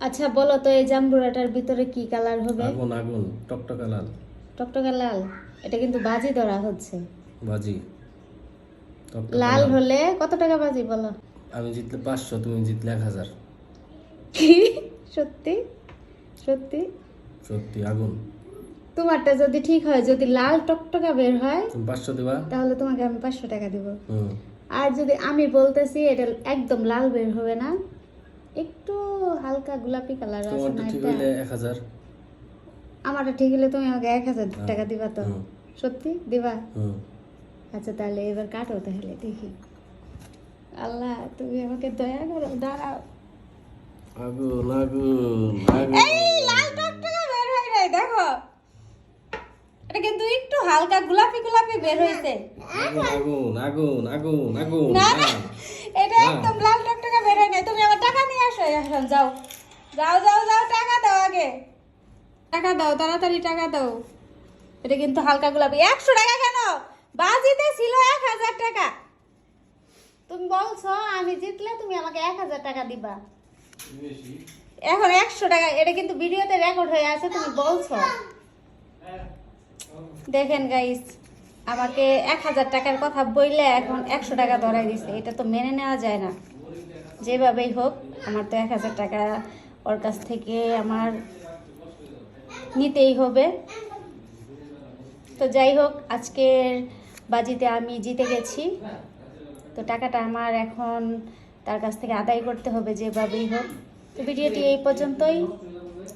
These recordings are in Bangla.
আচ্ছা বলো তো, এই জাম্বুরাটার ভিতরে কি কালার হবে? আগুন আগুন, টকটকা লাল। টকটকে লাল। এটা কিন্তু বাজি ধরা হচ্ছে। বাজি। টকটকা লাল লাল। হলে কত টাকা বাজি বলো? আমি জিতলে 500, তুমি জিতলে 1000। কি? সত্যি? সত্যি? সত্যি আগুন। তোমারটা যদি ঠিক হয়, যদি লাল টকটকা বের হয়, তুমি 500 দিবা। তাহলে তোমাকে আমি 500 টাকা দিব। হুম। আর যদি আমি বলতেছি এটা একদম লাল বের হবে না, একটু হালকা গোলাপি কালার আছে তোমারটা না ঠিক এটা, হইলে 1000। আমারটা ঠিক হলে তুমি আমাকে 1000 টাকা দিবা তো? হুম। সত্যি দিবা? হুম। আচ্ছা তাহলে এবার কাটো, তাহলে দেখি। আল্লাহ তুমি আমাকে দয়া করো, দাঁড়াও। আগুন আগুন আগুন। এই লাল টকটকা বের হয় নাই, দেখো। এটা কিন্তু একটু হালকা গোলাপি গোলাপি বের হইছে। আগুন আগুন আগুন আগুন আগুন। না না, না। এটা একদম লাল টকটকা বের হয় নাই। তুমি আমার টাকা নিয়ে আসো এখন, যাও যাও যাও যাও, টাকা দাও আগে, টাকা দাও, তাড়াতাড়ি টাকা দাও। এটা কিন্তু হালকা গোলাপি। 100 টাকা কেন? বাজিতে ছিল 1000 টাকা। তুমি বলছো আমি জিতলে তুমি আমাকে 1000 টাকা দিবা, এখন 100 টাকা। এটা কিন্তু ভিডিওতে রেকর্ড হয়ে আছে, তুমি বলছো। দেখেন গাইস, আমাকে 1000 টাকার কথা বললে এখন 100 টাকা ধরাই দিছে। এটা তো মেনে নেওয়া যায় না। যেভাবেই হোক আমার তো 1000 টাকা ওর কাছ থেকে আমার নিতেই হবে। তো যাই হোক, আজকের বাজিতে আমি জিতে গেছি। তো টাকাটা আমার এখন তার কাছ থেকে আদায় করতে হবে যেভাবেই হোক। তো ভিডিওটি এই পর্যন্তই।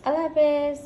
আল্লাহ হাফেজ।